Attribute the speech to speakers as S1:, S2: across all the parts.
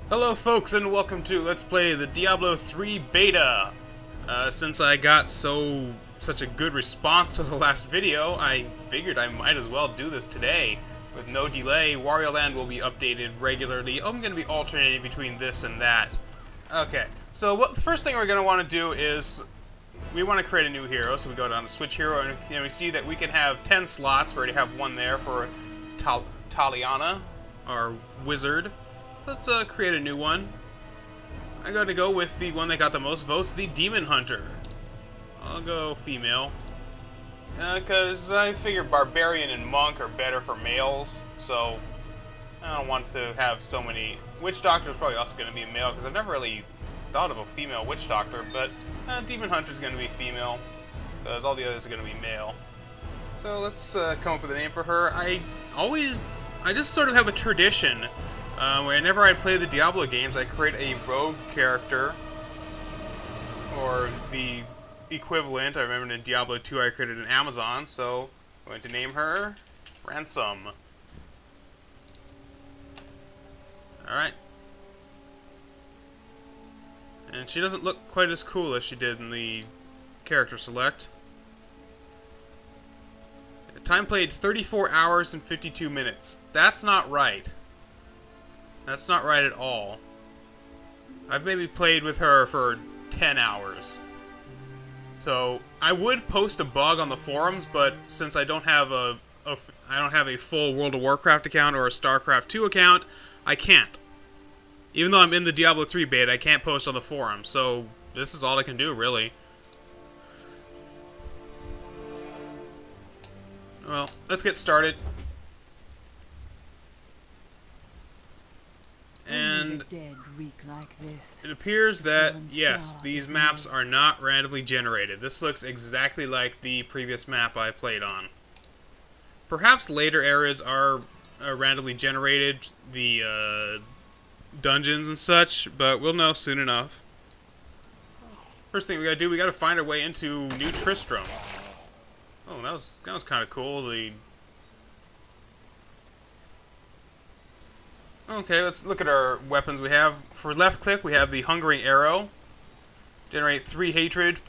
S1: Hello folks and welcome to Let's Play the Diablo 3 beta. Since I got such a good response to the last video, I figured I might as well do this today. With no delay, Wario Land will be updated regularly. I'm going to be alternating between this and that. Okay, so the first thing we're going to want to do is we want to create a new hero. So we go down to Switch Hero and we see that we can have 10 slots. We already have one there for Taliana, our wizard. Let's create a new one. I'm going to go with the one that got the most votes, the Demon Hunter. I'll go female. Because I figure Barbarian and Monk are better for males, so I don't want to have so many. Witch Doctor is probably also going to be a male, because I've never really thought of a female Witch Doctor, but Demon Hunter is going to be female, because all the others are going to be male. So let's come up with a name for her. I just sort of have a tradition. Whenever I play the Diablo games, I create a rogue character, or the equivalent. I remember in Diablo 2 I created an Amazon, so I'm going to name her Ransom. Alright. And she doesn't look quite as cool as she did in the character select. Time played 34 hours and 52 minutes. That's not right. That's not right at all. I've maybe played with her for 10 hours. So I would post a bug on the forums, but since I don't have a full World of Warcraft account or a StarCraft 2 account, I can't. Even though I'm in the Diablo 3 beta, I can't post on the forum. So this is all I can do, really. Well, let's get started. And it appears that, yes, these maps are not randomly generated. This looks exactly like the previous map I played on. Perhaps later areas are randomly generated, the dungeons and such, but we'll know soon enough. First thing we gotta do, we gotta find our way into New Tristram. Oh, that was kind of cool. Okay, let's look at our weapons we have. For left click, we have the Hungering Arrow. Generate 3 hatred.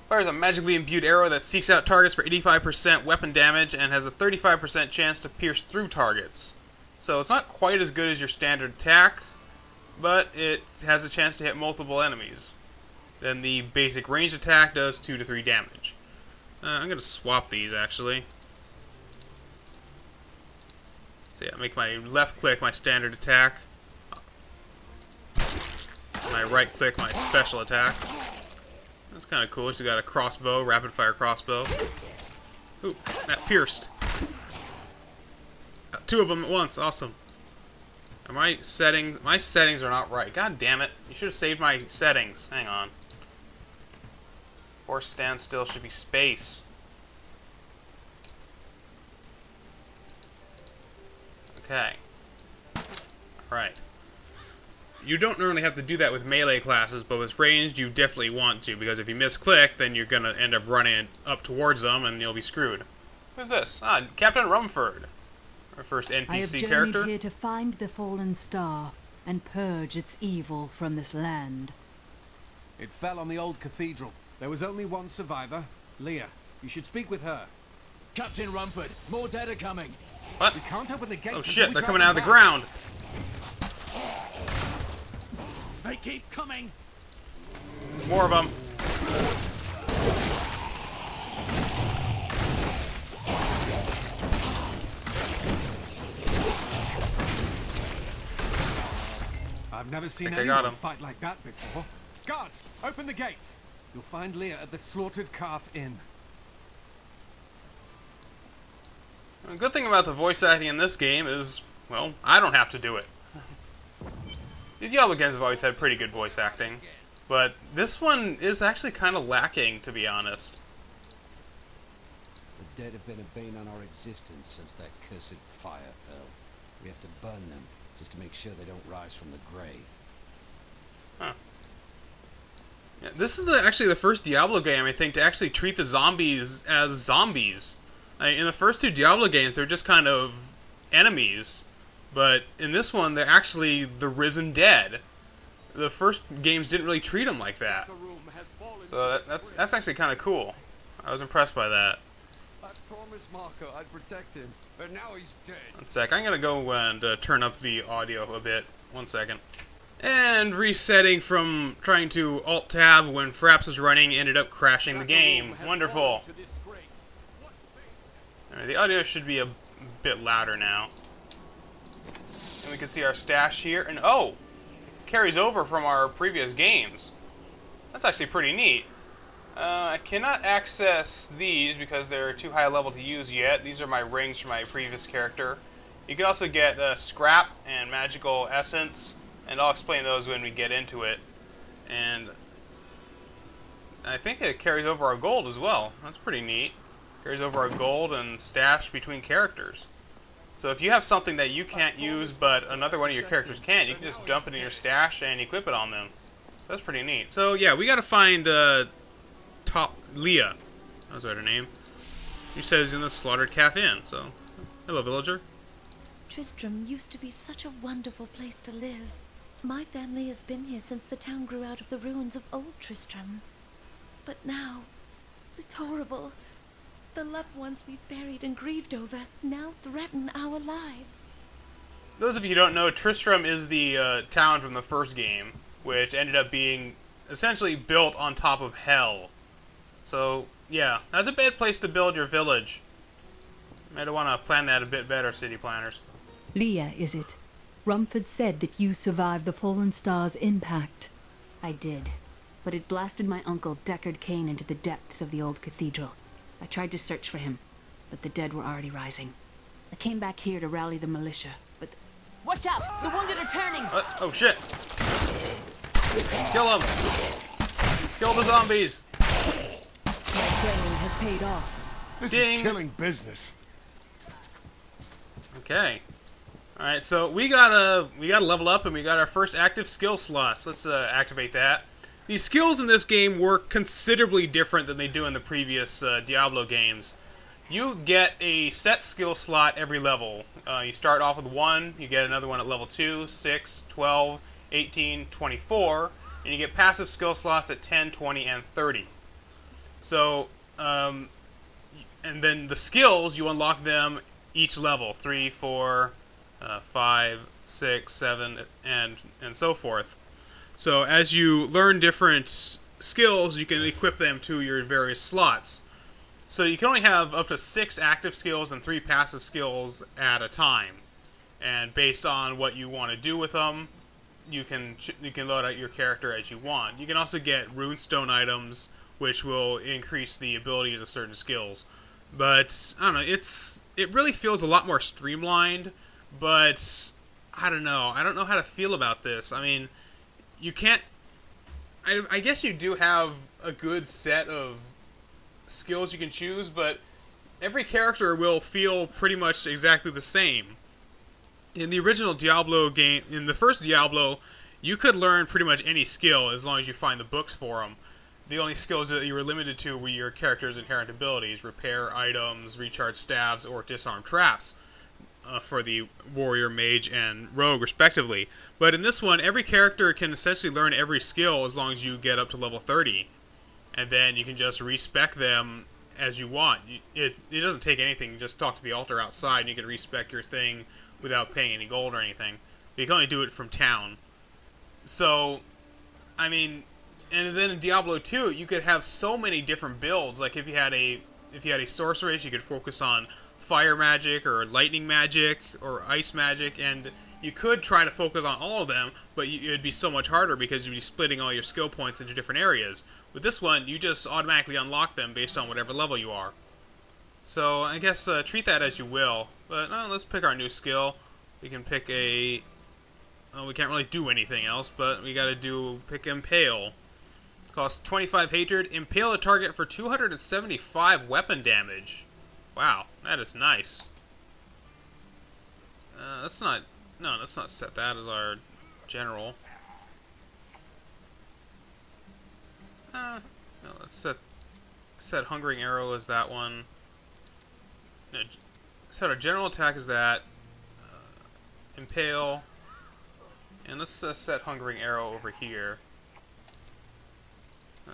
S1: Fires a magically imbued arrow that seeks out targets for 85% weapon damage and has a 35% chance to pierce through targets. So it's not quite as good as your standard attack, but it has a chance to hit multiple enemies. Then the basic ranged attack does 2 to 3 damage. I'm going to swap these, actually. So yeah, make my left click my standard attack. My right click my special attack. That's kind of cool. It's got a crossbow, rapid fire crossbow. Ooh, that pierced. 2 of them at once, awesome. Are my settings are not right. God damn it. You should have saved my settings. Hang on. Force standstill should be space. Okay. Alright. You don't normally have to do that with melee classes, but with ranged you definitely want to, because if you misclick, then you're gonna end up running up towards them and you'll be screwed. Who's this? Ah, Captain Rumford. Our first NPC
S2: I have journeyed
S1: character.
S2: here to find the fallen star and purge its evil from this land.
S3: It fell on the old cathedral. There was only one survivor, Leah. You should speak with her.
S4: Captain Rumford, more dead are coming.
S1: What?
S3: We can't open the gates.
S1: Oh
S3: until
S1: shit,
S3: we
S1: they're
S3: track
S1: coming
S3: them
S1: out of the
S3: back.
S1: ground.
S4: They keep coming.
S1: More of them.
S3: I've never seen
S1: I got
S3: anyone
S1: him.
S3: fight like that before. Guards, open the gates. You'll find Leah at the Slaughtered Calf Inn.
S1: The good thing about the voice acting in this game is, well, I don't have to do it. The Diablo games have always had pretty good voice acting, but this one is actually kind of lacking, to be honest.
S5: The dead have been a bane on our existence since that cursed fire fell. We have to burn them, just to make sure they don't rise from the grave.
S1: Huh. Yeah, this is actually the first Diablo game, I think, to actually treat the zombies as zombies. In the first 2 Diablo games, they're just kind of enemies. But in this one, they're actually the risen dead. The first games didn't really treat them like that. So that's actually kind of cool. I was impressed by that.
S5: I promised Marco I'd protect him, but now he's dead.
S1: One sec, I'm gonna go and turn up the audio a bit. 1 second. And resetting from trying to Alt-Tab when Fraps was running ended up crashing the game. Wonderful. Alright, the audio should be a bit louder now. And we can see our stash here. And oh! It carries over from our previous games. That's actually pretty neat. I cannot access these because they're too high a level to use yet. These are my rings from my previous character. You can also get scrap and magical essence, and I'll explain those when we get into it. And I think it carries over our gold as well. That's pretty neat. Carries over our gold and stash between characters. So if you have something that you can't use but another one of your characters can, you can just dump it in your stash and equip it on them. That's pretty neat. So yeah, we gotta find Leah. That was her name. She says in the Slaughtered Calf Inn. So, hello, villager.
S6: Tristram used to be such a wonderful place to live. My family has been here since the town grew out of the ruins of old Tristram. But now, it's horrible. The loved ones we've buried and grieved over now threaten our lives.
S1: Those of you who don't know, Tristram is the town from the first game, which ended up being essentially built on top of hell. So, yeah, that's a bad place to build your village. You might want to plan that a bit better, city planners.
S2: Leah, is it? Rumford said that you survived the Fallen Star's impact.
S7: I did, but it blasted my uncle Deckard Cain into the depths of the old cathedral. I tried to search for him, but the dead were already rising. I came back here to rally the militia, but... Watch out! The wounded are turning!
S1: Oh, shit! Kill them! Kill the zombies!
S2: My training has paid off.
S3: This
S1: Ding.
S3: is killing business.
S1: Okay. Alright, so we gotta level up and we got our first active skill slots. Let's activate that. These skills in this game work considerably different than they do in the previous Diablo games. You get a set skill slot every level. You start off with 1, you get another one at level 2, 6, 12, 18, 24, and you get passive skill slots at 10, 20, and 30. So, and then the skills, you unlock them each level, 3, 4, 5, 6, 7, and so forth. So as you learn different skills, you can equip them to your various slots. So you can only have up to 6 active skills and 3 passive skills at a time. And based on what you want to do with them, you can load out your character as you want. You can also get runestone items, which will increase the abilities of certain skills. But I don't know, it really feels a lot more streamlined. But I don't know. I don't know how to feel about this. I mean, you can't... I guess you do have a good set of skills you can choose, but every character will feel pretty much exactly the same. In the original Diablo game, in the first Diablo, you could learn pretty much any skill as long as you find the books for them. The only skills that you were limited to were your character's inherent abilities, repair items, recharge staves, or disarm traps. For the warrior, mage, and rogue, respectively. But in this one, every character can essentially learn every skill as long as you get up to level 30. And then you can just respec them as you want. It doesn't take anything. You just talk to the altar outside and you can respec your thing without paying any gold or anything. But you can only do it from town. So, I mean, and then in Diablo 2, you could have so many different builds. Like if you had a sorceress, you could focus on fire magic or lightning magic or ice magic, and you could try to focus on all of them, but it'd be so much harder because you'd be splitting all your skill points into different areas. With this one, you just automatically unlock them based on whatever level you are. So I guess treat that as you will. But let's pick our new skill. We can pick a... we can't really do anything else, but we gotta pick Impale. Costs 25 hatred. Impale a target for 275 weapon damage. Wow, that is nice. Let's not set that as our general. No, let's set Hungering Arrow as that one. No, set our general attack as that. Impale. And let's set Hungering Arrow over here.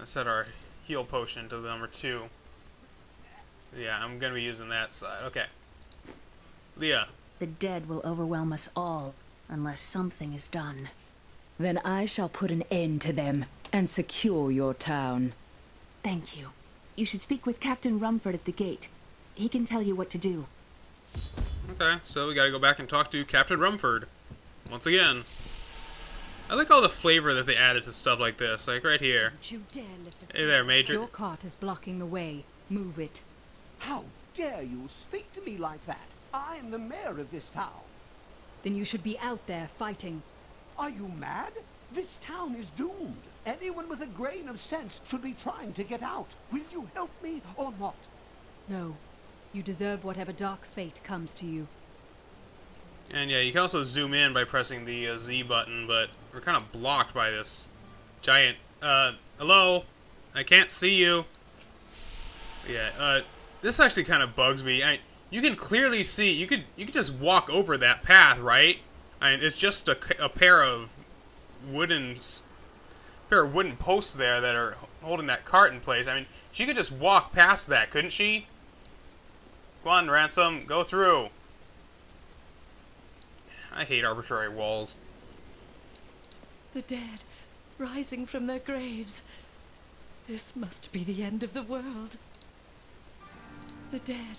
S1: Set our heal potion to the number 2. Yeah, I'm gonna be using that side. Okay. Leah.
S7: The dead will overwhelm us all, unless something is done.
S8: Then I shall put an end to them and secure your town.
S7: Thank you. You should speak with Captain Rumford at the gate. He can tell you what to do.
S1: Okay, so we gotta go back and talk to Captain Rumford. Once again. I like all the flavor that they added to stuff like this, like right here.
S8: You dare lift a
S1: Hey there, Major.
S2: Your cart is blocking the way. Move it.
S9: How dare you speak to me like that? I am the mayor of this town.
S2: Then you should be out there fighting.
S9: Are you mad? This town is doomed. Anyone with a grain of sense should be trying to get out. Will you help me or not?
S2: No. You deserve whatever dark fate comes to you.
S1: And yeah, you can also zoom in by pressing the Z button, but we're kind of blocked by this giant, hello? I can't see you. Yeah, this actually kind of bugs me. You can clearly see, you could just walk over that path, right? It's just a pair of wooden posts there that are holding that cart in place. I mean, she could just walk past that, couldn't she? Go on, Ransom, go through. I hate arbitrary walls.
S6: The dead, rising from their graves. This must be the end of the world. The dead,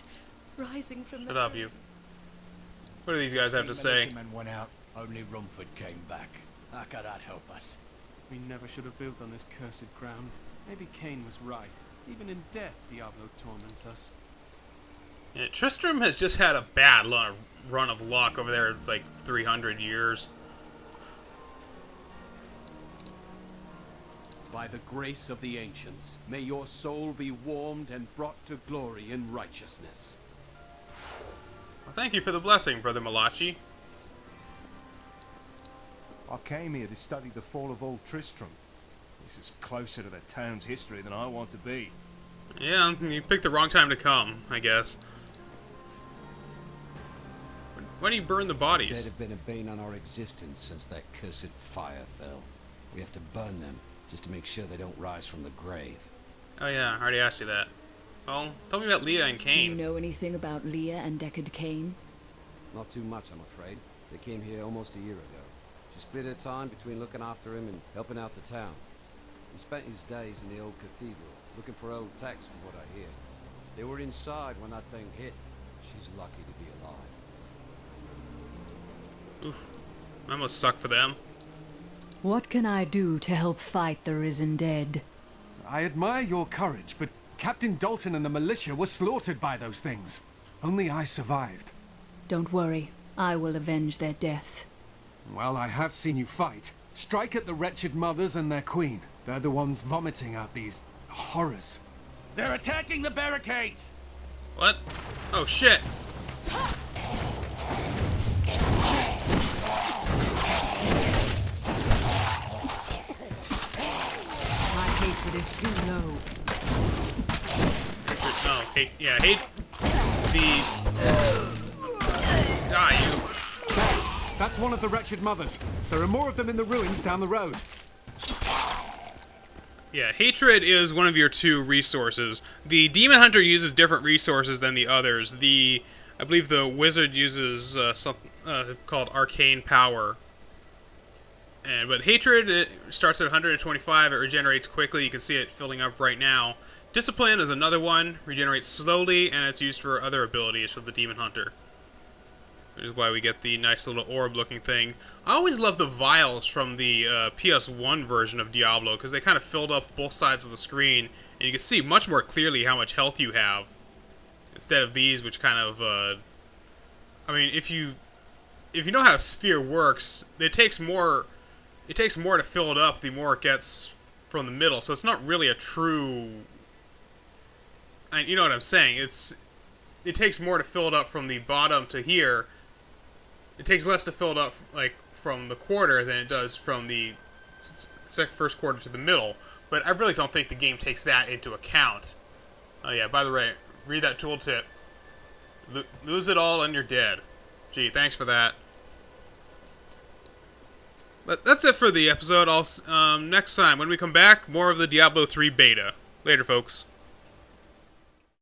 S6: rising from their
S1: Shut up, you. What do these guys have to say?
S4: Militiamen went out. Only Rumford came back. How could that help us?
S3: We never should have built on this cursed ground. Maybe Cain was right. Even in death, Diablo torments us.
S1: Yeah, Tristram has just had a bad run of luck over there for like 300 years.
S5: By the grace of the ancients, may your soul be warmed and brought to glory in righteousness.
S1: Well, thank you for the blessing, Brother Malachi.
S10: I came here to study the fall of old Tristram. This is closer to the town's history than I want to be.
S1: Yeah, you picked the wrong time to come, I guess. Why do you burn the
S5: Dead
S1: bodies?
S5: have been a bane on our existence since that cursed fire fell. We have to burn them, just to make sure they don't rise from the grave.
S1: Oh yeah, I already asked you that. Well, tell me about Leah and
S8: Do you
S1: Cain.
S8: know anything about Leah and Deckard Cain?
S5: Not too much, I'm afraid. They came here almost a year ago. She split her time between looking after him and helping out the town. He spent his days in the old cathedral, looking for old texts from what I hear. They were inside when that thing hit. She's lucky to be alive.
S1: Oof. That must suck for them.
S2: What can I do to help fight the risen dead?
S3: I admire your courage, but Captain Dalton and the militia were slaughtered by those things. Only I survived.
S2: Don't worry. I will avenge their deaths.
S3: Well, I have seen you fight. Strike at the wretched mothers and their queen. They're the ones vomiting out these horrors.
S4: They're attacking the barricades!
S1: What? Oh shit!
S2: My hatred is too low.
S1: Oh, hate. Yeah, hate the. Die, you.
S3: That's one of the wretched mothers. There are more of them in the ruins down the road.
S1: Yeah, hatred is one of your 2 resources. The demon hunter uses different resources than the others. I believe the wizard uses something called arcane power. But hatred, it starts at 125. It regenerates quickly. You can see it filling up right now. Discipline is another one. Regenerates slowly, and it's used for other abilities for the demon hunter. Which is why we get the nice little orb-looking thing. I always love the vials from the PS1 version of Diablo, because they kind of filled up both sides of the screen, and you can see much more clearly how much health you have, instead of these, which kind of, I mean, if you know how a sphere works, it takes more to fill it up, the more it gets from the middle, so it's not really a true, you know what I'm saying, it takes more to fill it up from the bottom to here. It takes less to fill it up, like, from the quarter than it does from the first quarter to the middle. But I really don't think the game takes that into account. Oh yeah, by the way, read that tooltip. Lose it all and you're dead. Gee, thanks for that. But that's it for the episode. Next time, when we come back, more of the Diablo 3 beta. Later, folks.